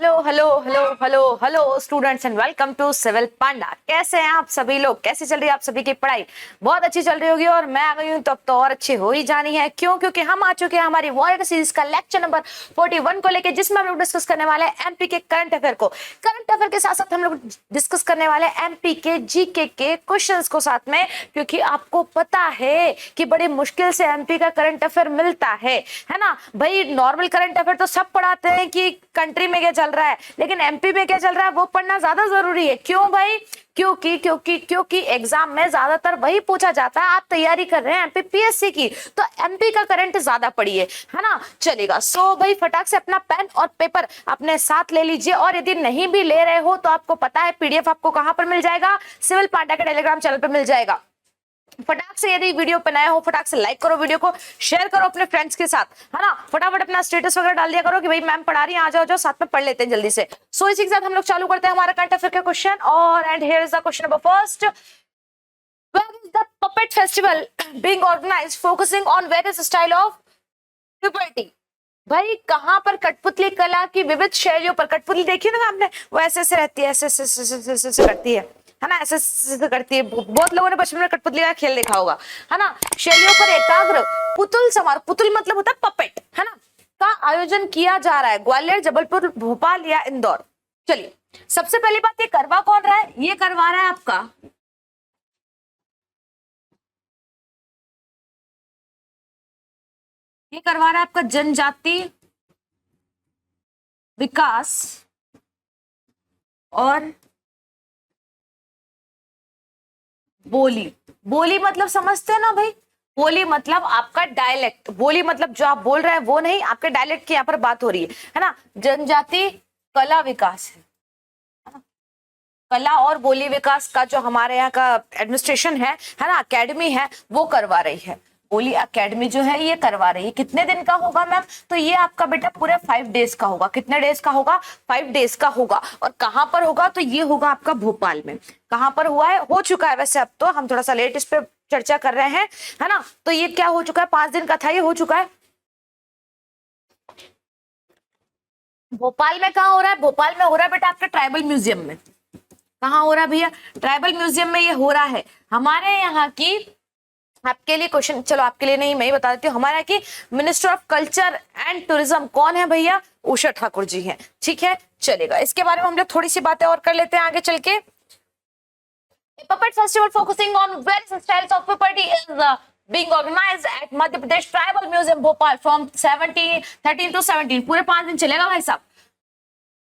Hello hello hello hello hello students and welcome to Civil Panda. कैसे हैं आप सभी लोग? कैसी चल रही है आप सभी की पढ़ाई? बहुत अच्छी चल रही होगी और मैं आ गई हूँ तो अब तो और अच्छी हो ही जानी है। क्यों? क्योंकि हम आ चुके हैं हमारी वर्ल्ड सीरीज का लेक्चर नंबर 41 को लेके, जिसमें हम लोग डिस्कस करने वाले हैं एमपी के करंट अफेयर को। करंट अफेयर के साथ साथ हम लोग डिस्कस करने वाले हैं एमपी के जीके के क्वेश्चंस को साथ में, क्योंकि आपको पता है कि बड़ी मुश्किल से एमपी का करंट अफेयर मिलता है ना भाई। नॉर्मल करंट अफेयर तो सब पढ़ाते हैं कि कंट्री में क्या चल रहा है, लेकिन एमपी में क्या चल रहा है वो पढ़ना ज्यादा जरूरी है। क्यों भाई? क्योंकि एग्जाम में ज्यादातर वही पूछा जाता है। आप तैयारी कर रहे हैं एमपी पीएससी की, तो एमपी का करंट ज्यादा पढ़िए, है ना। चलेगा। सो भाई फटाक से अपना पेन और पेपर अपने साथ ले लीजिए, और यदि नहीं भी ले रहे हो तो आपको पता है पीडीएफ आपको कहां पर मिल जाएगा? सिविल पांडा के टेलीग्राम चैनल पर मिल जाएगा। फटाक से यदि वीडियो पे नए हो फटाक से लाइक करो, वीडियो को शेयर करो अपने फ्रेंड्स के साथ, है ना। फटाफट अपना स्टेटस वगैरह डाल दिया करो कि भाई मैम पढ़ा रही है, आ जाओ जाओ साथ में पढ़ लेते हैं जल्दी से। सो इसी के साथ हम लोग चालू करते हैं हमारा करंट अफेयर का क्वेश्चन। और and here is the question number first. Where is the puppet festival being organized focusing on various style of puberty? भाई कहां पर कठपुतली कला की विविध शैलियों पर, कठपुतली देखी ना आपने, वो ऐसे ऐसे रहती है, ऐसे ऐसे करती है ना, ऐसे करती है। बहुत लोगों ने बचपन में कठपुतली का खेल देखा होगा, है ना। शैलियों पर एकाग्र पुतुल समारोह, पुतुल मतलब होता है पपेट, है ना, का आयोजन किया जा रहा है ग्वालियर, जबलपुर, भोपाल या इंदौर। चलिए सबसे पहली बात, ये करवा कौन रहा है? ये करवा रहा है आपका ये करवा रहा है आपका जनजाति विकास और बोली। बोली मतलब समझते हैं ना भाई? बोली मतलब आपका डायलेक्ट, बोली मतलब जो आप बोल रहे हैं वो नहीं, आपके डायलेक्ट की यहाँ पर बात हो रही है ना। जनजाति कला विकास है ना, कला और बोली विकास का जो हमारे यहाँ का एडमिनिस्ट्रेशन है ना, एकेडमी है, वो करवा रही है। बोली एकेडमी जो है ये करवा रही है। कितने दिन का होगा मैम? तो ये आपका बेटा पूरे 5 डेज का होगा। कितने डेज का होगा? 5 डेज का होगा। और कहां पर होगा? तो ये होगा आपका भोपाल में। कहां पर हुआ है? हो चुका है वैसे, अब तो हम थोड़ा सा लेट इस पे चर्चा कर रहे हैं, है ना। तो ये क्या हो चुका है? 5 दिन का था, ये हो चुका है। भोपाल में कहाँ हो रहा है? भोपाल में हो रहा है बेटा आपके ट्राइबल म्यूजियम में। कहाँ हो रहा है भैया? ट्राइबल म्यूजियम में ये हो रहा है। हमारे यहाँ की, आपके लिए क्वेश्चन, चलो आपके लिए नहीं मैं ही बता देती हूँ, हमारे यहाँ की minister of culture and tourism कौन है भैया? उषा ठाकुर जी हैं। ठीक है, चलेगा। इसके बारे में हम लोग थोड़ी सी बातें और कर लेते हैं आगे चल के। Puppet festival focusing on various styles of puppetry is being organized at Madhya Pradesh Tribal Museum Bhopal from 13 to 17। पूरे 5 दिन चलेगा भाई साहब।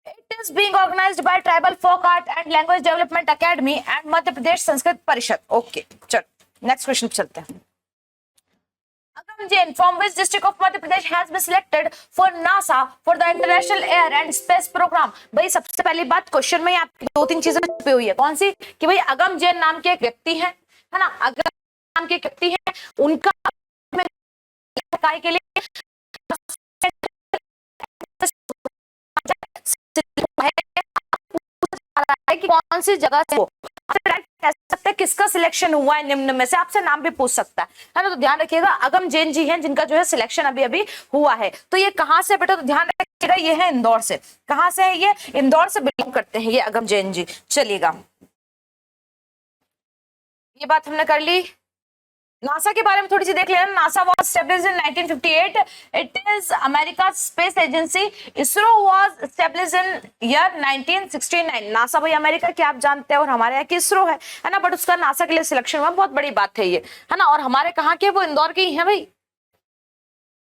It is being organized by Tribal Folk Art and Language Development Academy and Madhya Pradesh Sanskrit परिषद। Okay चलो next question चलते हैं। Agam Jain from which district of Madhya Pradesh has been selected for NASA for the International Air and Space Program? भाई सबसे पहली बात, question में आपकी 2-3 चीजें छुपी हुई है। कौन सी? कि भाई अगम जैन नाम के एक व्यक्ति है ना, अगम नाम के एक व्यक्ति है, उनका काय के लिए कि कौन सी जगह से हो, कह सकते हैं किसका सिलेक्शन हुआ है निम्न में से, आपसे नाम भी पूछ सकता है ना। तो ध्यान रखिएगा अगम जैन जी हैं जिनका जो है सिलेक्शन अभी अभी हुआ है। तो ये कहां से बेटा? तो ध्यान रखिएगा ये है इंदौर से। कहां से है ये? इंदौर से बिलोंग करते हैं ये अगम जैन जी। चलिएगा, ये बात हमने कर ली। नासा के बारे में थोड़ी सी देख लेना। NASA was established in 1958। It is America space agency. ISRO was established in year 1969। NASA भाई अमेरिका के आप जानते हैं, और हमारे यहाँ की इसरो है ना, बट उसका नासा के लिए सिलेक्शन हुआ, बहुत बड़ी बात है ये, है ना। और हमारे कहाँ के? वो इंदौर के ही है भाई।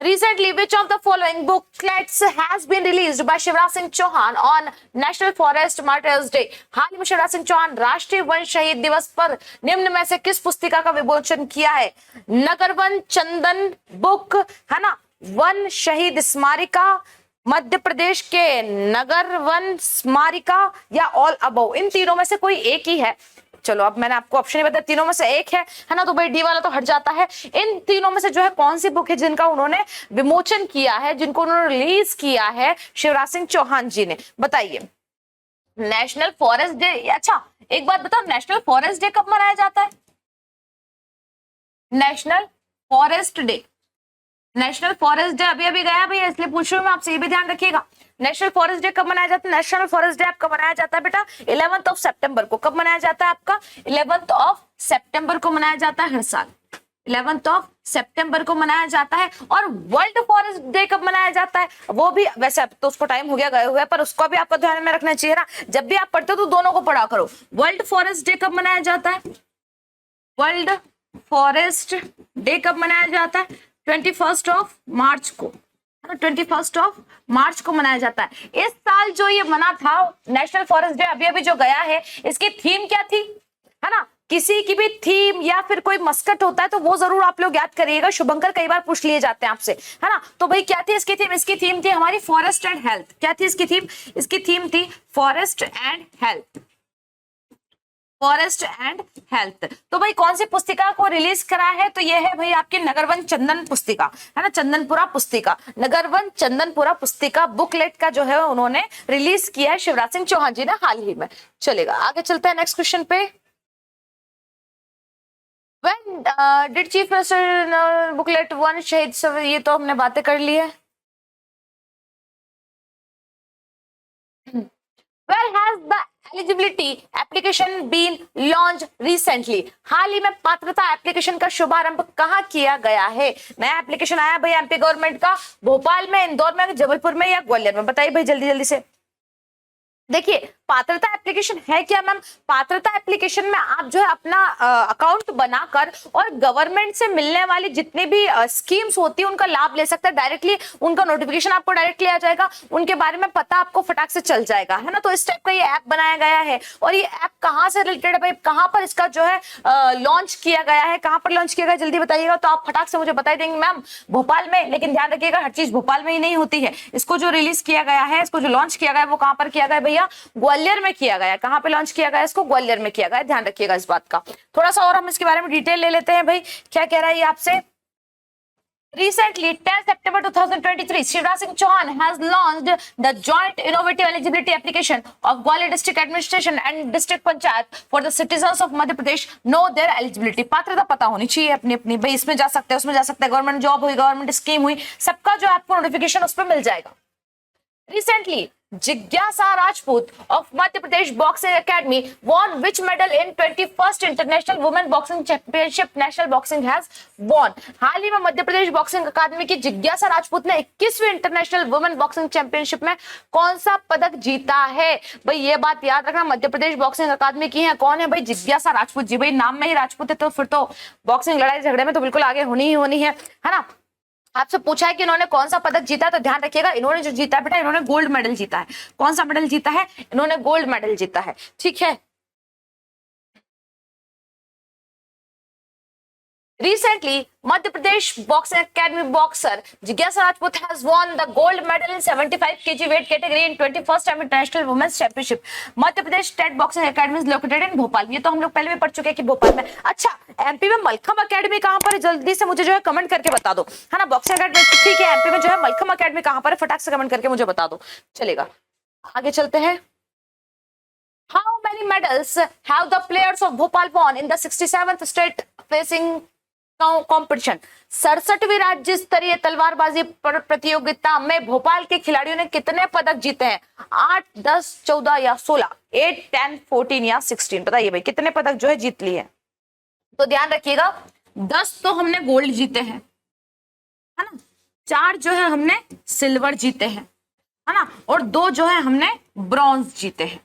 Recently, which of the following booklets has been released by Shivraj Singh Chauhan on National Forest Martyrs Day? हाल ही में शिवराज सिंह चौहान राष्ट्रीय वन शहीद दिवस पर निम्न में से किस पुस्तिका का विमोचन किया है? नगरवन चंदन बुक, है ना, वन शहीद स्मारिका, मध्य प्रदेश के नगर वन स्मारिका, या ऑल अबव? इन तीनों में से कोई एक ही है। चलो अब मैंने आपको ऑप्शन ही बताया, तीनों में से एक है ना, तो भाई डी वाला तो हट जाता है। इन तीनों में से जो है कौन सी बुक है जिनका उन्होंने विमोचन किया है, जिनको उन्होंने रिलीज किया है शिवराज सिंह चौहान जी ने? बताइए। National forest day. अच्छा एक बात बताओ, नेशनल फॉरेस्ट डे कब मनाया जाता है? National forest day, national forest day अभी अभी गया भैया, इसलिए पूछ रही हूँ मैं आपसे, ये भी ध्यान रखिएगा। नेशनल फॉरेस्ट डे कब मनाया जाता है? नेशनल फॉरेस्ट डे आपका मनाया जाता है बेटा 11 सितंबर को। कब मनाया जाता है आपका? 11 सितंबर को मनाया जाता है हर साल। 11 सितंबर को मनाया जाता है। और वर्ल्ड फॉरेस्ट डे कब मनाया जाता है? वो भी वैसे अब तो उसको टाइम हो गया गए हुए, पर उसको भी आपको ध्यान में रखना चाहिए ना, जब भी आप पढ़ते हो तो दोनों को पढ़ा करो। वर्ल्ड फॉरेस्ट डे कब मनाया जाता है? वर्ल्ड फॉरेस्ट डे कब मनाया जाता है? 21 मार्च को, 21 मार्च को मनाया जाता है। इस साल जो ये मना था नेशनल फॉरेस्ट डे, अभी अभी जो गया है, इसकी थीम क्या थी, है ना? किसी की भी थीम या फिर कोई मस्कट होता है तो वो जरूर आप लोग याद करिएगा, शुभंकर कई बार पूछ लिए जाते हैं आपसे, है ना? तो भाई क्या थी इसकी थीम? इसकी थीम थी हमारी फॉरेस्ट एंड हेल्थ। क्या थी इसकी थीम? इसकी थीम थी forest and health. Forest and health. तो भाई कौन सी पुस्तिका को रिलीज करा है? तो ये है भाई आपकी नगरवन चंदन पुस्तिका, है ना? चंदनपुरा पुस्तिका, नगरवन चंदनपुरा पुस्तिका बुकलेट का जो है उन्होंने रिलीज किया है शिवराज सिंह चौहान जी ने हाल ही में। चलेगा, आगे चलते हैं नेक्स्ट क्वेश्चन पे। When did Chief Minister booklet one शहीद सब, ये तो हमने बातें कर ली है। Where has the eligibility application been launched recently? हाल ही में पात्रता एप्लीकेशन का शुभारंभ कहाँ किया गया है? नया एप्लीकेशन आया भाई एमपी गवर्नमेंट का, भोपाल में, इंदौर में, जबलपुर में या ग्वालियर में? बताइए भाई जल्दी जल्दी से। देखिए पात्रता एप्लीकेशन है क्या मैम? पात्रता एप्लीकेशन में आप जो है अपना अकाउंट बनाकर और गवर्नमेंट से मिलने वाली जितनी भी स्कीम्स होती है उनका लाभ ले सकते हैं डायरेक्टली। उनका नोटिफिकेशन आपको डायरेक्टली आ जाएगा, उनके बारे में पता आपको फटाक से चल जाएगा, है ना? तो इस टाइप का ये ऐप बनाया गया है। और ये ऐप कहाँ से रिलेटेड है भाई, कहाँ पर इसका जो है लॉन्च किया गया है, कहाँ पर लॉन्च किया गया जल्दी बताइएगा तो आप फटाक से मुझे बता देंगे मैम। भोपाल में, लेकिन ध्यान रखिएगा हर चीज भोपाल में ही नहीं होती है। इसको जो रिलीज किया गया है, इसको जो लॉन्च किया गया है वो कहाँ पर किया गया भैया? ग्वालियर में किया गया। कहां पे लॉन्च किया गया? इसको ग्वालियर में किया गया। ध्यान रखिएगा इस बात का। थोड़ा सा और हम इसके बारे में डिटेल ले लेते हैं भाई, क्या कह रहा है ये आपसे। Recently, 10 September 2023, Shivraj Singh Chauhan has launched the joint innovative eligibility application of Gwalior District Administration and District Panchayat for the citizens of Madhya Pradesh know their eligibility। पात्रता पता होनी चाहिए अपनी अपनी भाई, इसमें जा सकते हैं, उसमें जा सकते हैं, गवर्नमेंट जॉब हुई, गवर्नमेंट स्कीम हुई, सबका जो आपको नोटिफिकेशन उस पर मिल जाएगा। Recently, Jigyasa Rajput of Madhya Pradesh Boxing Academy won which medal in 21st International Women Boxing Championship National Boxing has won। हाल ही में मध्य प्रदेश बॉक्सिंग अकादमी की जिज्ञासा राजपूत ने 21वीं इंटरनेशनल वुमेन बॉक्सिंग चैंपियनशिप में कौन सा पदक जीता है? भाई ये बात याद रखना, मध्य प्रदेश बॉक्सिंग अकादमी की है। कौन है भाई? जिज्ञासा राजपूत जी। भाई नाम में ही राजपूत है तो फिर तो बॉक्सिंग लड़ाई झगड़े में तो बिल्कुल आगे होनी ही होनी है ना? आपसे पूछा है कि इन्होंने कौन सा पदक जीता, तो ध्यान रखिएगा इन्होंने जो जीता है बेटा, इन्होंने गोल्ड मेडल जीता है। कौन सा मेडल जीता है? इन्होंने गोल्ड मेडल जीता है, ठीक है। Recently, Madhya Pradesh Boxing Academy boxer Jigyasa Rajput has won the gold medal in 75 kg weight category in 21st time International Women's Championship। Madhya Pradesh state boxing academy is located in Bhopal. ये तो हम लोग पहले भी पढ़ चुके हैं कि भोपाल में। अच्छा, एमपी में मलखम अकेडमी कहाँ पर है? जल्दी से मुझे जो है कमेंट करके बता दो, है ना? बॉक्सिंग अकेडमी ठीक है, एमपी में जो है मलखम अकेडमी कहाँ पर है? फटाक से कमेंट करके मुझे बता दो। चलेगा, आगे चलते हैं। How many medals have the players of Bhopal won in the 67th state facing competition? 67वीं राज्य स्तरीय तलवारबाजी प्रतियोगिता में भोपाल के खिलाड़ियों ने कितने पदक जीते हैं? 8, 10, 14 या 16? 8, 10, 14 या 16? बताइए भाई कितने पदक जो है जीत लिए? तो ध्यान रखिएगा 10 तो हमने गोल्ड जीते हैं, है ना? 4 जो है हमने सिल्वर जीते हैं, है ना? और 2 जो है हमने ब्रॉन्ज जीते हैं,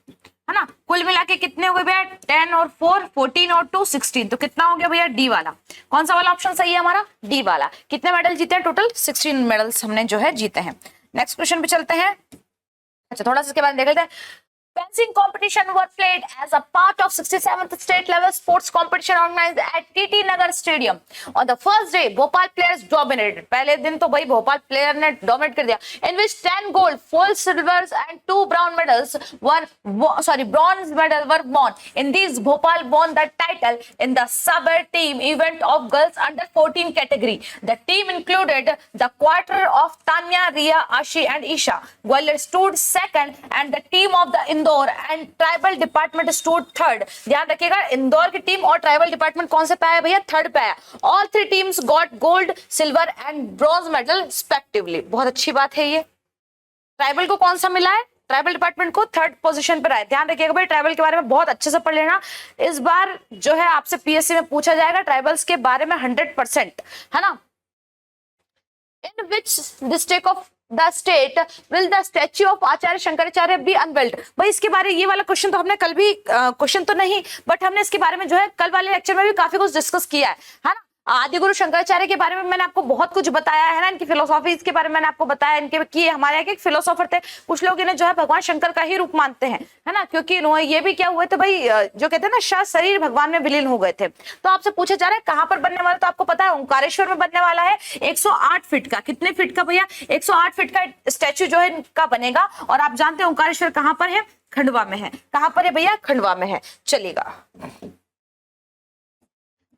है ना? कुल मिला के कितने हो गए भैया? 10 और 4, 14 और 2, 16। तो कितना हो गया भैया? डी वाला। कौन सा वाला ऑप्शन सही है हमारा? डी वाला। कितने मेडल जीते हैं? टोटल 16 मेडल्स हमने जो है जीते हैं। नेक्स्ट क्वेश्चन पे चलते हैं। अच्छा, थोड़ा सा इसके बारे में देख लेते हैं। Fencing competition were played as a part of 67th state level sports competition organized at TT Nagar Stadium. On the first day, Bhopal players dominated. पहले दिन तो भाई भोपाल प्लेयर ने डोमिनेट कर दिया। In which 10 gold, 4 silvers and 2 bronze medals were won. In these, Bhopal won the title in the sub team event of girls under 14 category. The team included the quarter of Tanya, Ria, Ashi and Isha. Gwalior stood second and the team of the Indore and tribal department stood third. ध्यान रखिएगा इंदौर की team और tribal department कौन से पे आया भैया? Third पे आया। All 3 teams got gold, silver and bronze medal respectively. बहुत अच्छी बात है ये, ट्राइबल को कौन सा मिला है? ट्राइबल डिपार्टमेंट को 3rd पोजीशन पर आए। ध्यान रखिएगा भाई, ट्राइबल के बारे में बहुत अच्छे से पढ़ लेना। इस बार जो है आपसे पीएससी में पूछा जाएगा ट्राइबल्स के बारे में 100%, है ना। In which district of the state will the statue of Acharya Shankaracharya be unveiled? भाई इसके बारे, ये वाला क्वेश्चन तो हमने कल भी, क्वेश्चन तो नहीं बट हमने इसके बारे में जो है कल वाले लेक्चर में भी काफी कुछ डिस्कस किया है ना। आदि गुरु शंकराचार्य के बारे में मैंने आपको बहुत कुछ बताया है ना, इनकी फिलोसॉफी के बारे में मैंने आपको बताया, इनके कि हमारे यहाँ के फिलोसोफर थे, कुछ लोग इन्हें जो है भगवान शंकर का ही रूप मानते हैं, है ना, क्योंकि इन्होंने ये भी क्या हुए थे भाई, जो कहते हैं ना शायद शरीर भगवान में विलीन हो गए थे। तो आपसे पूछा जा रहा है कहां पर बनने वाला, तो आपको पता है ओंकारेश्वर में बनने वाला है। 108 फीट का, कितने फीट का भैया? 108 फीट का स्टैच्यू जो है इनका बनेगा। और आप जानते हैं ओंकारेश्वर कहां पर है? खंडवा में है। कहां पर है भैया? खंडवा में है। चलेगा,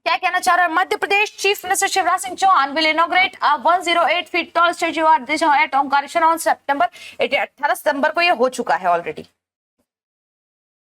क्या कहना चाह रहा है? Madhya Pradesh chief minister Shivraj Singh Chouhan will inaugurate a 108 feet tall statue at Omkareshwar on September 18 सितंबर को ये हो चुका है ऑलरेडी।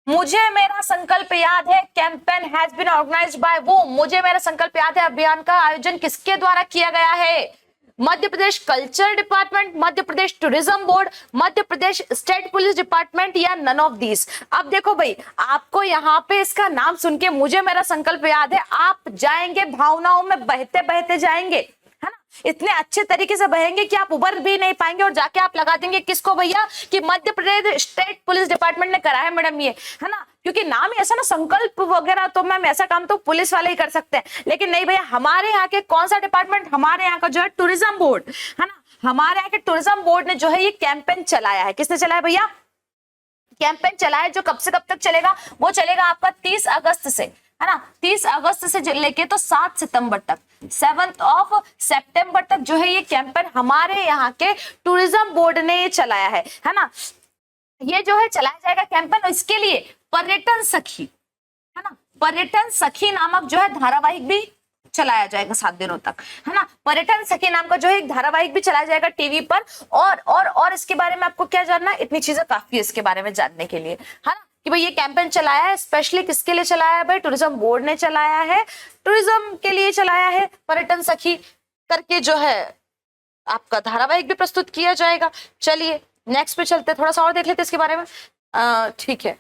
मुझे मेरा संकल्प याद है campaign has been organized by वो, मुझे मेरा संकल्प याद है अभियान का आयोजन किसके द्वारा किया गया है? मध्य प्रदेश culture department, Madhya Pradesh tourism board, Madhya Pradesh state police department, या नन ऑफ दीज। अब देखो भाई, आपको यहाँ पे इसका नाम सुन के मुझे मेरा संकल्प याद है, आप जाएंगे भावनाओं में बहते बहते जाएंगे, है ना, इतने अच्छे तरीके से बहेंगे कि आप उबर भी नहीं पाएंगे और जाके आप लगा देंगे किसको भैया, कि Madhya Pradesh state police department ने करा है मैडम ये, है ना, क्योंकि नाम ऐसा ना, संकल्प वगैरह तो मैम ऐसा काम तो पुलिस वाले ही कर सकते हैं, लेकिन नहीं भैया, हमारे यहाँ के कौन सा डिपार्टमेंट? हमारे यहाँ का जो है टूरिज्म बोर्ड, है ना, हमारे यहाँ के टूरिज्म बोर्ड ने जो है ये कैंपेन चलाया है। किसने चलाया भैया? कैंपेन चलाया है, जो कब से कब तक चलेगा? वो चलेगा आपका 30 अगस्त से, है ना, 30 अगस्त से लेके तो 7 सितंबर तक, 7th ऑफ सितंबर तक जो है ये कैंपेन हमारे यहाँ के टूरिज्म बोर्ड ने ये चलाया है ना। ये जो है चलाया जाएगा कैंपेन, इसके लिए पर्यटन सखी, है ना, पर्यटन सखी नामक जो है धारावाहिक भी चलाया जाएगा 7 दिनों तक, है ना। पर्यटन सखी नाम का जो है एक धारावाहिक भी चलाया जाएगा टीवी पर। और इसके बारे में आपको क्या जानना है? इतनी चीजें काफी है इसके बारे में जानने के लिए, है ना, कि भाई ये कैंपेन चलाया है, स्पेशली किसके लिए चलाया है भाई? टूरिज्म बोर्ड ने चलाया है, टूरिज्म के लिए चलाया है। पर्यटन सखी करके जो है आपका धारावाहिक भी प्रस्तुत किया जाएगा। चलिए नेक्स्ट पे चलते, थोड़ा सा और देख लेते इसके बारे में। ठीक है,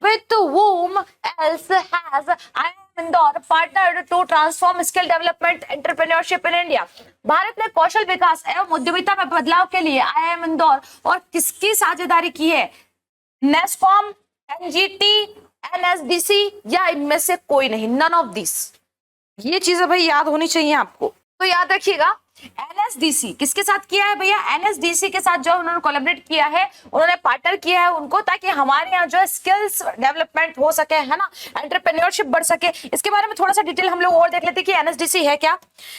with whom else has IIM Indore partnered to transform skill development entrepreneurship in India? Bharat ने कौशल विकास एवं उद्यमिता में बदलाव के लिए IIM इंदौर और किसकी साझेदारी की है? नेस्कॉम, एनजीटी, एनएसडीसी, या इनमें से कोई नहीं, नन ऑफ दिस। ये चीजें भाई याद होनी चाहिए आपको, तो याद रखिएगा। एनएसडीसी किसके साथ किया है भैया? एनएसडीसी के साथ जो उन्होंने कोलैबोरेट किया है, उन्होंने पार्टनर किया है उनको, ताकि हमारे यहाँ जो है स्किल्स डेवलपमेंट हो सके, है ना, एंटरप्रेन्योरशिप बढ़ सके। इसके बारे में थोड़ा सा डिटेल हम लोग और देख लेते हैं कि एनएसडीसी है क्या।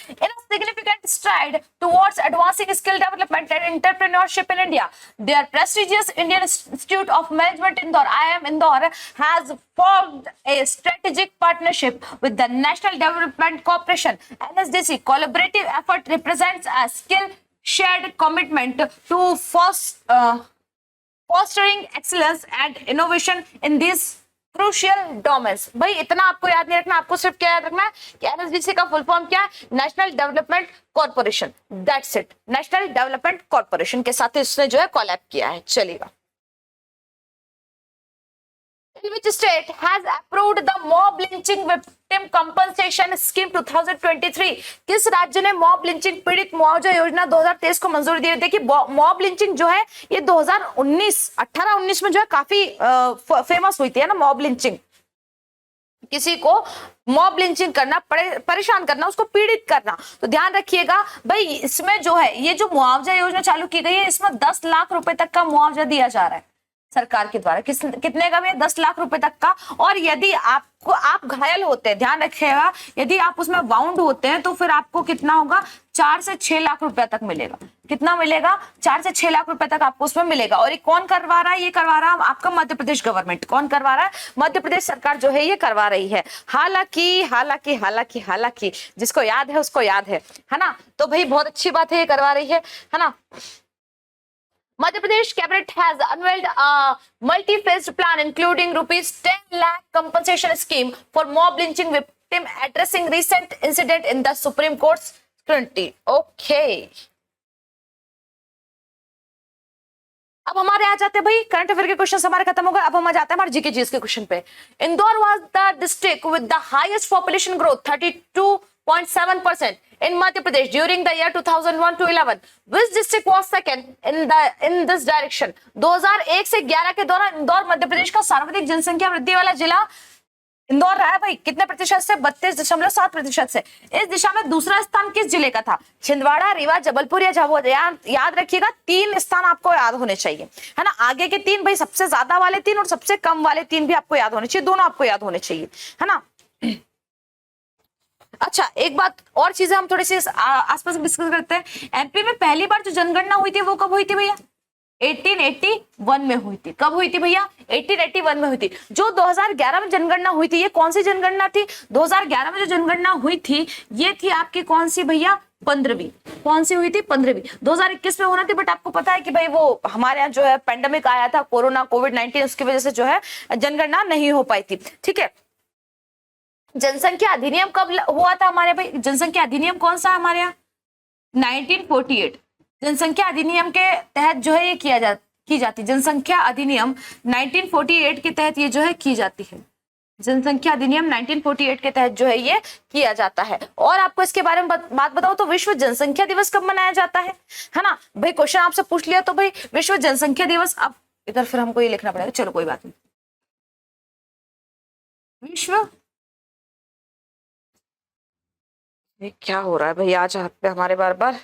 In a significant stride towards advancing skill development and entrepreneurship in India, their prestigious Indian Institute of Management Indore IIM Indore has formed a strategic partnership with the National Development Corporation. NSDC collaborative effort represents a skill shared commitment to fostering excellence and innovation in these crucial domains. भाई इतना आपको याद नहीं रखना, आपको सिर्फ क्या याद रखना है कि एनएसडीसी का फुल फॉर्म क्या है? National development corporation, that's it. National development corporation के साथ इसने जो है कोलैब किया है। चलेगा, in which state has approved the mob lynching victim compensation scheme 2023? किस राज्य ने मॉब लिंचिंग पीड़ित मुआवजा योजना 2023 को मंजूरी दी है? देखिए मॉब लिंचिंग जो है ये 18-19 में जो है काफी फेमस हुई थी, है ना, मॉब लिंचिंग। किसी को मॉब लिंचिंग करना, परेशान करना, उसको पीड़ित करना। तो ध्यान रखिएगा भाई, इसमें जो है ये जो मुआवजा योजना चालू की गई है, इसमें 10 लाख रुपए तक का मुआवजा दिया जा रहा है सरकार के द्वारा। कितने का भी? 10 लाख रुपए तक का। और यदि आप घायल होते हैं, ध्यान रखिएगा, यदि आप उसमें वाउंड होते हैं तो फिर आपको कितना होगा? 4 से 6 लाख रुपए तक मिलेगा। कितना मिलेगा? 4 से 6 लाख रुपए तक आपको उसमें मिलेगा। और ये कौन करवा रहा है? ये करवा रहा है आपका मध्य प्रदेश गवर्नमेंट। कौन करवा रहा है? मध्य प्रदेश सरकार जो है ये करवा रही है। हालांकि जिसको याद है उसको याद है ना, तो भाई बहुत अच्छी बात है, ये करवा रही है ना। Madhya Pradesh cabinet has unveiled a multi-phased plan including rupees 10 lakh compensation scheme for mob lynching victim addressing recent incident in the Supreme Court's scrutiny. Okay. अब हमारे आ जाते हैं भाई करंट अफेयर के क्वेश्चन हमारे खत्म हो गए। अब हम आ जाते हैं हमारे जीके जीएस के क्वेश्चन पे। Indore was the district with the highest population growth 32.7% in Madhya Pradesh during the year 2001 to 11. Which district was second in this direction? 2001 से 11 के दौरान इंदौर मध्य प्रदेश का सर्वाधिक जनसंख्या वृद्धि वाला जिला इंदौर रहा है भाई। कितने प्रतिशत से? 32.7% से। इस दिशा में दूसरा स्थान किस जिले का था? छिंदवाड़ा, रीवा, जबलपुर या झाबुआ? याद रखिएगा 3 स्थान आपको याद होने चाहिए, है ना। आगे के 3 भाई, सबसे ज्यादा वाले 3 और सबसे कम वाले 3 भी आपको याद होने चाहिए, दोनों आपको याद होने चाहिए, है ना। अच्छा, एक बात और चीजें हम थोड़ी सी आसपास डिस्कस करते हैं। एमपी में पहली बार जो जनगणना हुई थी वो कब हुई थी भैया? 1881 में हुई थी। कब हुई थी भैया? 1881 में हुई थी। जो 2011 में जनगणना हुई थी, ये कौन सी जनगणना थी? 2011 में जो जनगणना हुई थी ये थी आपकी कौन सी भैया? 15वीं। कौन सी हुई थी? 15वीं। 2021 में होना थी, बट आपको पता है कि भाई वो हमारे यहाँ जो है पेंडेमिक आया था, कोरोना, कोविड-19, उसकी वजह से जो है जनगणना नहीं हो पाई थी। ठीक है। जनसंख्या अधिनियम कब हुआ था हमारे भाई? जनसंख्या अधिनियम कौन सा हमारे यहाँ? 1948। जनसंख्या अधिनियम के तहत जो है ये की जाती। जनसंख्या अधिनियम 1948 के तहत ये जो है की जाती है। जनसंख्या अधिनियम 1948 के तहत जो है ये किया जाता है। और आपको इसके बारे में बात बताओ तो विश्व जनसंख्या दिवस कब मनाया जाता है ना भाई। क्वेश्चन आपसे पूछ लिया तो भाई विश्व जनसंख्या दिवस, अब इधर फिर हमको ये लिखना पड़ेगा, चलो कोई बात नहीं। विश्व, ये क्या हो रहा है भाई आज हाथ पे हमारे बार बार।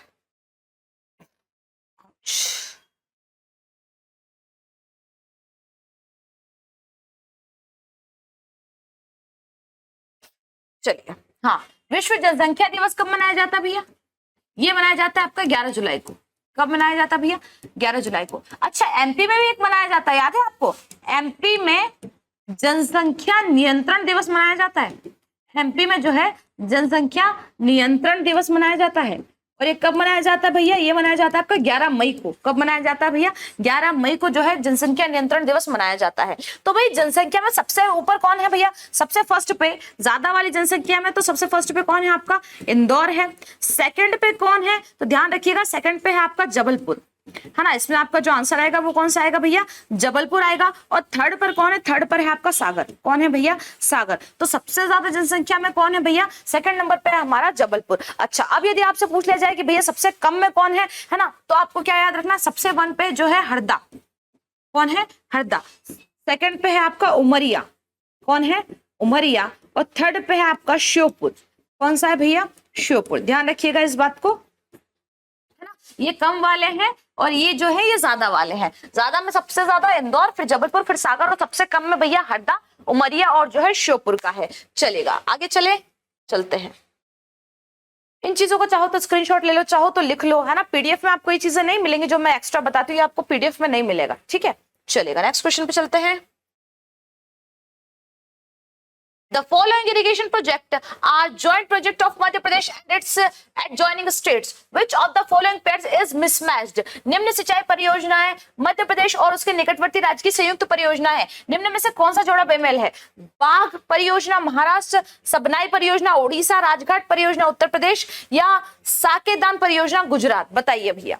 चलिए, हाँ, विश्व जनसंख्या दिवस कब मनाया जाता है भैया? ये मनाया जाता है आपका 11 जुलाई को। कब मनाया जाता है भैया? 11 जुलाई को। अच्छा, एमपी में भी एक मनाया जाता है, याद है आपको? एमपी में जनसंख्या नियंत्रण दिवस मनाया जाता है। एमपी में जो है जनसंख्या नियंत्रण दिवस मनाया जाता है। और ये कब मनाया जाता है भैया? ये मनाया जाता है आपका 11 मई को। कब मनाया जाता है भैया? 11 मई को जो है जनसंख्या नियंत्रण दिवस मनाया जाता है। तो भाई जनसंख्या में सबसे ऊपर कौन है भैया? सबसे फर्स्ट पे, ज्यादा वाली जनसंख्या में तो सबसे फर्स्ट पे कौन है आपका? इंदौर है। सेकंड पे कौन है? तो ध्यान रखिएगा, सेकंड पे है आपका जबलपुर, है ना। इसमें आपका जो आंसर आएगा वो कौन सा आएगा भैया? जबलपुर आएगा। और थर्ड पर कौन है? थर्ड पर है आपका सागर। कौन है भैया? सागर। तो सबसे ज्यादा जनसंख्या में कौन है भैया? सेकंड नंबर पे है हमारा जबलपुर। अच्छा, अब यदि आपसे पूछ लिया जाए कि भैया सबसे कम में कौन है ना, तो आपको क्या याद रखना? सबसे 1 पे जो है हरदा। कौन है? हरदा। सेकंड पे है आपका उमरिया। कौन है? उमरिया। और थर्ड पे है आपका श्योपुर। कौन सा है भैया? श्योपुर। ध्यान रखिएगा इस बात को, है ना। ये कम वाले हैं और ये जो है ये ज्यादा वाले हैं। ज्यादा में सबसे ज्यादा इंदौर, फिर जबलपुर, फिर सागर, और सबसे कम में भैया हरदा, उमरिया और जो है श्योपुर का है। चलेगा, आगे चलते हैं। इन चीजों को चाहो तो स्क्रीनशॉट ले लो, चाहो तो लिख लो, है ना। पीडीएफ में आपको ये चीजें नहीं मिलेंगी, जो मैं एक्स्ट्रा बताती हूँ आपको पीडीएफ में नहीं मिलेगा। ठीक है, चलेगा। नेक्स्ट क्वेश्चन पे चलते हैं। The following irrigation project are joint project of Madhya Pradesh and its adjoining states. Which of the following pairs is mismatched? निम्न सिंचाई परियोजनाएं मध्य प्रदेश और उसके निकटवर्ती राज्य की संयुक्त परियोजना है। निम्न में से कौन सा जोड़ा बेमेल है? बाघ परियोजना महाराष्ट्र, सबनाई परियोजना उड़ीसा, राजघाट परियोजना उत्तर प्रदेश, या साकेदान परियोजना गुजरात? बताइए भैया।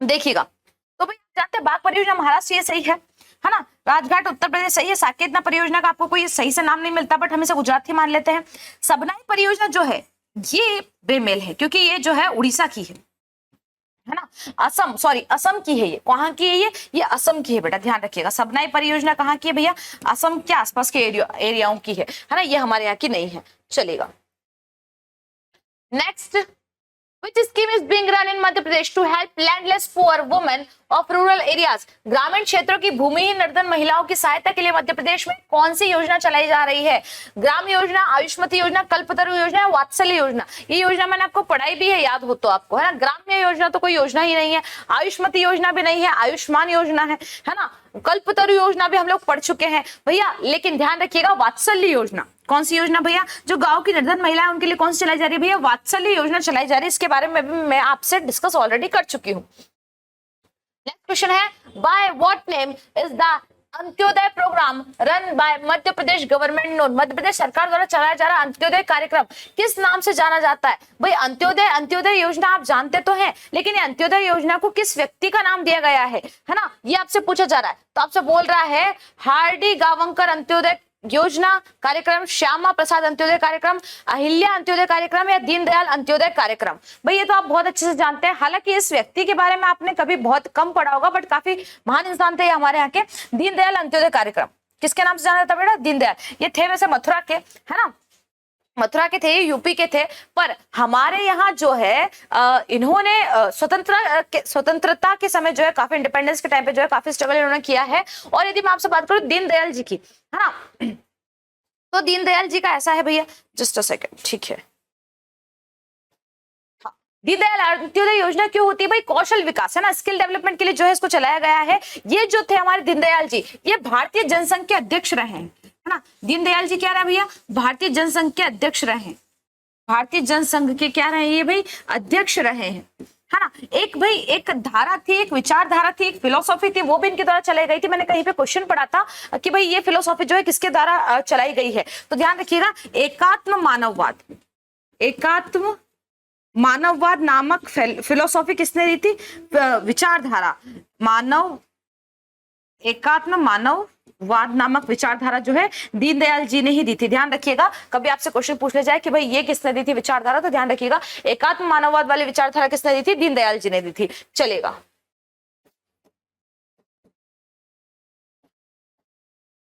देखिएगा, तो भाई जानते हैं बाघ परियोजना महाराष्ट्र, ये सही है ना। राजघाट उत्तर प्रदेश सही है। साकेतना परियोजना का आपको कोई सही से नाम नहीं मिलता, बट हम इसे गुजरात ही मान लेते हैं। सबनाई परियोजना जो है ये बेमेल है, क्योंकि ये जो है उड़ीसा की है ना। असम की है। ये कहाँ की है? ये असम की है बेटा, ध्यान रखिएगा। सबनाई परियोजना कहाँ की है भैया? असम के आसपास के एरियाओं की है ना। ये हमारे यहाँ की नहीं है। चलेगा, next. Which scheme is being run in Madhya Pradesh to help landless poor women of rural areas? ग्रामीण क्षेत्रों की भूमिहीन निर्धन महिलाओं की सहायता के लिए मध्य प्रदेश में कौन सी योजना चलाई जा रही है? ग्राम योजना, आयुष्मती योजना, कल्पतरु योजना, वात्सल्य योजना? ये योजना मैंने आपको पढ़ाई भी है, याद हो तो आपको, है ना। ग्राम्य योजना तो कोई योजना ही नहीं है, आयुष्मती योजना भी नहीं है, आयुष्मान योजना है ना। कल्पतरु योजना भी हम लोग पढ़ चुके हैं भैया। लेकिन ध्यान रखिएगा, वात्सल्य योजना, कौन सी योजना भैया? जो गांव की निर्धन महिलाएं उनके लिए कौन सी चलाई जा रही है भैया? वात्सल्य योजना चलाई जा रही है। इसके बारे में भी मैं आपसे डिस्कस ऑलरेडी कर चुकी हूँ। नेक्स्ट क्वेश्चन है, by what name is the Antyodaya program run by Madhya Pradesh government known, Madhya Pradesh सरकार द्वारा चलाया जा रहा अंत्योदय कार्यक्रम किस नाम से जाना जाता है? भाई अंत्योदय योजना आप जानते तो हैं, लेकिन ये अंत्योदय योजना को किस व्यक्ति का नाम दिया गया है ना, ये आपसे पूछा जा रहा है। तो आपसे बोल रहा है हार्डी गांवकर अंत्योदय योजना कार्यक्रम, श्यामा प्रसाद अंत्योदय कार्यक्रम, अहिल्या अंत्योदय कार्यक्रम या दीनदयाल अंत्योदय कार्यक्रम। भाई ये तो आप बहुत अच्छे से जानते हैं, हालांकि इस व्यक्ति के बारे में आपने कभी बहुत कम पढ़ा होगा, बट काफी महान इंसान थे ये हमारे यहाँ के। दीनदयाल अंत्योदय कार्यक्रम किसके नाम से जाना जाता है बेटा? दीनदयाल। ये थे वैसे मथुरा के, है ना, मथुरा के थे, यूपी के थे, पर हमारे यहाँ जो है इन्होंने स्वतंत्रता के समय जो है काफी, इंडिपेंडेंस के टाइम पे जो है काफी स्ट्रगल इन्होंने किया है। और यदि मैं आपसे बात करूं दीनदयाल जी की, है ना, तो दीनदयाल जी का ऐसा है भैया, जस्ट अ सेकंड, ठीक है। हाँ, दीनदयाल अंत्योदय योजना क्यों होती है भाई? कौशल विकास, है ना, स्किल डेवलपमेंट के लिए जो है इसको चलाया गया है। ये जो थे हमारे दीनदयाल जी, ये भारतीय जनसंघ के अध्यक्ष रहे हैं, है ना। दीनदयाल जी क्या रहे भैया? भारतीय जनसंघ के अध्यक्ष रहे, भारतीय जनसंघ के क्या रहे ये भाई? अध्यक्ष रहे हैं, है ना। एक भाई एक धारा थी, एक विचारधारा थी, एक फिलोसॉफी थी, वो भी इनके द्वारा चलाई गई थी। मैंने कहीं पे क्वेश्चन पढ़ा था कि भाई ये फिलोसॉफी जो है किसके द्वारा चलाई गई है, तो ध्यान रखिएगा, एकात्म मानववाद, एकात्म मानववाद नामक फिलोसॉफी किसने दी थी? विचारधारा एकात्म मानववाद नामक विचारधारा जो है दीनदयाल जी ने ही दी थी। ध्यान रखिएगा, कभी आपसे क्वेश्चन पूछ ले जाए कि भाई ये किसने दी थी विचारधारा, तो ध्यान रखिएगा एकात्म मानववाद वाली विचारधारा किसने दी थी? दीनदयाल जी ने दी थी। चलेगा।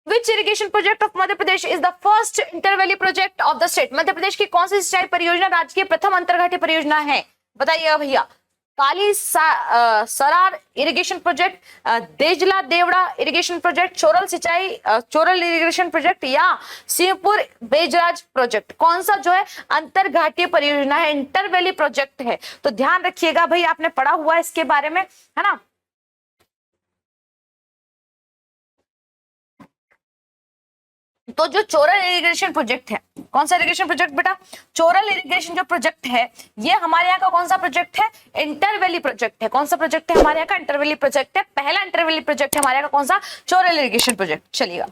Which irrigation project of Madhya Pradesh is the first intervalley project of the state? Madhya Pradesh की कौन सी सिंचाई परियोजना राज्य की प्रथम अंतर्घटीय परियोजना है? बताइएगा भैया। Kali Sarar irrigation project, Dejla Devda irrigation project, Choral irrigation project या सिंहपुर बेजराज प्रोजेक्ट? कौन सा जो है अंतर्घाटीय परियोजना है, इंटरवैली प्रोजेक्ट है? तो ध्यान रखिएगा भाई, आपने पढ़ा हुआ है इसके बारे में, है ना। तो जो चोरल इरिगेशन प्रोजेक्ट है, कौन सा इरिगेशन प्रोजेक्ट बेटा? चोरल इरिगेशन जो प्रोजेक्ट है, ये हमारे यहाँ का कौन सा प्रोजेक्ट है? इंटरवैली प्रोजेक्ट है। कौन सा प्रोजेक्ट है हमारे यहाँ का? इंटरवैली प्रोजेक्ट है। पहला इंटरवैली प्रोजेक्ट है हमारे यहाँ का कौन सा? Choral irrigation project. चलिएगा।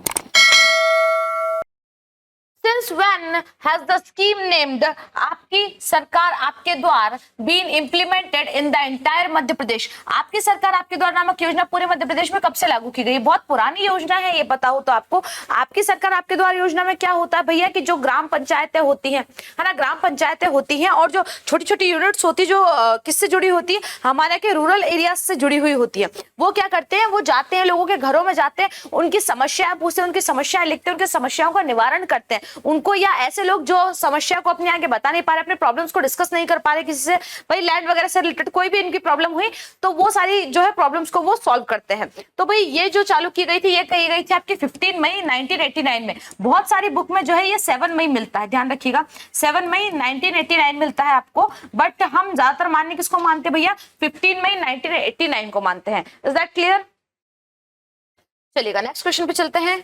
Since when has the scheme named आपकी सरकार आपके द्वार been implemented in the entire Madhya Pradesh? आपकी सरकार आपके द्वार नामक योजना पूरे मध्य प्रदेश में कब से लागू की गई? बहुत पुरानी योजना है, ये पता हो तो आपको। आपकी सरकार आपके द्वार योजना में क्या होता है भैया कि जो ग्राम पंचायतें होती हैं, है ना, ग्राम पंचायतें होती हैं और जो छोटी छोटी यूनिट्स होती है जो किससे जुड़ी होती है? हमारे के रूरल एरिया से जुड़ी हुई होती है। वो क्या करते हैं? वो जाते हैं, लोगों के घरों में जाते हैं, उनकी समस्याएं पूछते हैं, उनकी समस्याएं लिखते हैं, उनकी समस्याओं का निवारण करते हैं। उनको, या ऐसे लोग जो समस्या को अपने आगे बता नहीं पा रहे, अपने प्रॉब्लम्स को डिस्कस नहीं कर पा रहे किसी से, भाई लैंड वगैरह से रिलेटेड कोई भी इनकी प्रॉब्लम हुई तो वो सारी जो है प्रॉब्लम्स को वो सॉल्व करते हैं। तो भाई ये जो चालू की गई थी, ये कही गई थी आपकी 15 मई 1989 में। बहुत सारी बुक में जो है ये 7 मई मिलता है, ध्यान रखिएगा 7 मई 1989 मिलता है आपको, बट हम ज्यादातर मानने किसको मानते हैं भैया? 15 मई 1989 को मानते हैं। Is that clear? चलिएगा नेक्स्ट क्वेश्चन पे चलते हैं।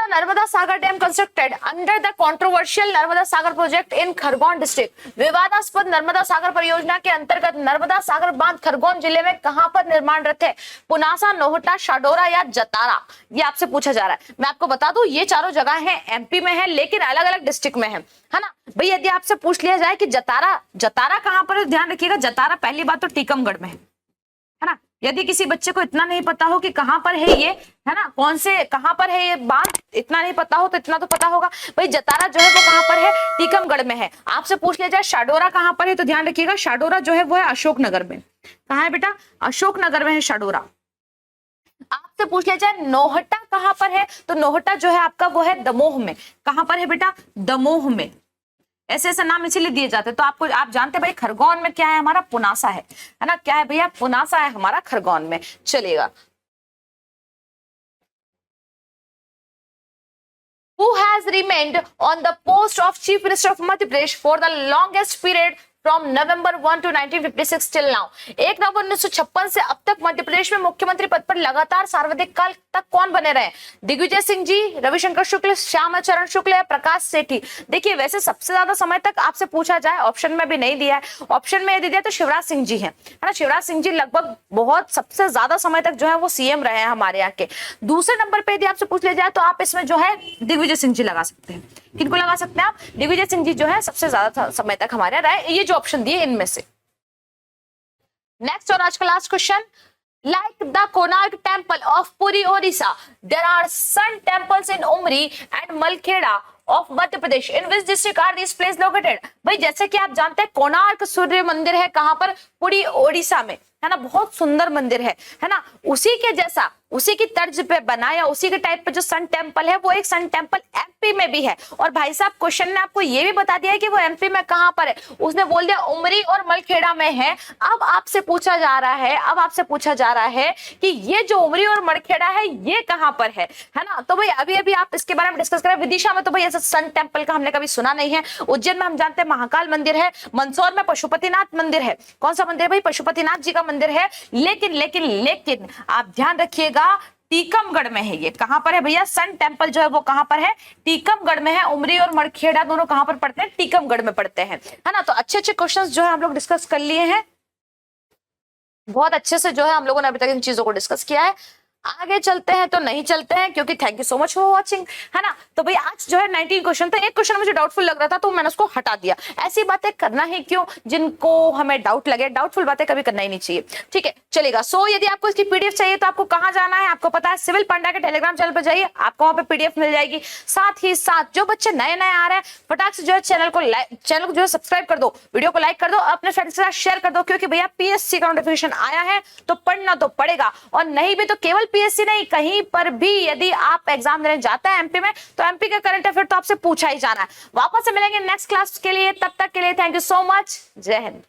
Narmada Sagar dam constructed under the controversial Narmada Sagar project in Khargone district? विवादास्पद नर्मदा सागर परियोजना के अंतर्गत नर्मदा सागर बांध खरगोन जिले में कहां पर निर्माणरत है? पुनासा, नोहटा, शाडोरा या जतारा? ये आपसे पूछा जा रहा है। मैं आपको बता दूं ये चारों जगह है एमपी में है, लेकिन अलग अलग डिस्ट्रिक्ट में है ना। भाई यदि आपसे पूछ लिया जाए कि जतारा कहां पर है, ध्यान रखिएगा जतारा पहली बात तो टीकमगढ़ में है ना। यदि किसी बच्चे को इतना नहीं पता हो कि कहां पर है ये, है ना, कौन से कहां पर है ये बांध, इतना नहीं पता हो तो इतना तो पता होगा भाई जतारा जो है वो कहां पर है? टीकमगढ़ में है। आपसे पूछ लिया जाए शाडोरा कहां पर है, तो ध्यान रखिएगा शाडोरा जो है वो है अशोकनगर में। कहां है बेटा? अशोकनगर में है शाडोरा। आपसे पूछ लिया जाए नोहटा कहां पर है, तो नोहटा जो है आपका वो है दमोह में। कहां पर है बेटा? दमोह में। ऐसे ऐसे नाम इसीलिए दिए जाते हैं। तो आपको, आप जानते हैं भाई खरगोन में क्या है हमारा? पुनासा है ना। क्या है भैया? पुनासा है हमारा खरगोन में। चलेगा। Who has remained on the post of Chief Minister of Madhya Pradesh for the longest period from November 1 to 1956 till now. 1 नवंबर 1956 से अब तक मध्य प्रदेश में मुख्यमंत्री पद पर लगातार सर्वाधिक काल तक कौन बने रहे? दिग्विजय सिंह जी, रविशंकर शुक्ल, श्यामाचरण शुक्ल या प्रकाश सेठी? देखिए वैसे सबसे ज्यादा समय तक आपसे पूछा जाए, ऑप्शन में भी नहीं दिया है, ऑप्शन में दिया तो शिवराज सिंह जी है ना। शिवराज सिंह जी लगभग बहुत सबसे ज्यादा समय तक जो है वो सीएम रहे हैं हमारे यहाँ के। दूसरे नंबर पे यदि आपसे पूछ लिया जाए तो आप इसमें जो है दिग्विजय सिंह जी लगा सकते हैं। किनको लगा सकते हैं आप? दिग्विजय सिंह जी जो है सबसे ज्यादा समय तक हमारे रहे, ये जो ऑप्शन दिए इनमें से। नेक्स्ट और आज का last question, like the Konark temple of Puri, Odisha, there are sun temples in Umri and Malkheda of Madhya Pradesh. in which district are these places located? भाई जैसे कि आप जानते हैं कोणार्क सूर्य मंदिर है कहां पर? पुरी ओडिशा में, है ना। बहुत सुंदर मंदिर है ना। उसी के जैसा, उसी की तर्ज पे बनाया, उसी के टाइप पे जो सन टेम्पल है वो एक सन टेम्पल एमपी में भी है। और भाई साहब क्वेश्चन ने आपको ये भी बता दिया है कि वो एमपी में कहां पर है, उसने बोल दिया उमरी और मलखेड़ा में है। अब आपसे पूछा जा रहा है कि ये जो उमरी और मलखेड़ा है ये कहां पर है ना। तो भाई अभी अभी आप इसके बारे में डिस्कस करें। विदिशा में तो भाई ऐसा सन टेम्पल का हमने कभी सुना नहीं है। उज्जैन में हम जानते हैं महाकाल मंदिर है। मंदसौर में पशुपतिनाथ मंदिर है। कौन सा मंदिर है भाई? पशुपतिनाथ जी का मंदिर है। लेकिन आप ध्यान रखिएगा टीकमगढ़ में है। ये कहां पर है भैया? सन टेम्पल जो है वो कहां पर है? टीकमगढ़ में है। उमरी और मलखेड़ा दोनों कहां पर पड़ते हैं? टीकमगढ़ में पड़ते हैं, है ना। तो अच्छे क्वेश्चंस जो है हम लोग डिस्कस कर लिए हैं, बहुत अच्छे से जो है हम लोगों ने अभी तक इन चीजों को डिस्कस किया है। आगे चलते हैं तो नहीं चलते हैं, क्योंकि thank you so much for watching, है ना। तो भाई आज जो है 19 क्वेश्चन था। एक क्वेश्चन मुझे डाउटफुल लग रहा था तो मैंने उसको हटा दिया। ऐसी बातें करना ही क्यों जिनको हमें डाउट लगे, डाउटफुल बातें कभी करना ही नहीं चाहिए, ठीक है, चलेगा। सो यदि आपको इसकी पीडीएफ चाहिए तो आपको कहां जाना है? आपको पता है, सिविल पांडा के टेलीग्राम चैनल पर जाइए, आपको वहां पे पीडीएफ मिल जाएगी। साथ ही साथ जो बच्चे नए आ रहे हैं फटाक से जो है चैनल को जो है सब्सक्राइब कर दो, वीडियो को लाइक कर दो, अपने फ्रेंड्स के साथ शेयर कर दो, क्योंकि भैया पीएससी का नोटिफिकेशन आया है तो पढ़ना तो पड़ेगा। और नहीं भी तो केवल पीएससी नहीं, कहीं पर भी यदि आप एग्जाम देने जाते हैं एमपी में तो एमपी का करंट अफेयर तो आपसे पूछा ही जाना है। वापस से मिलेंगे नेक्स्ट क्लास के लिए, तब तक के लिए थैंक यू सो मच। जय हिंद।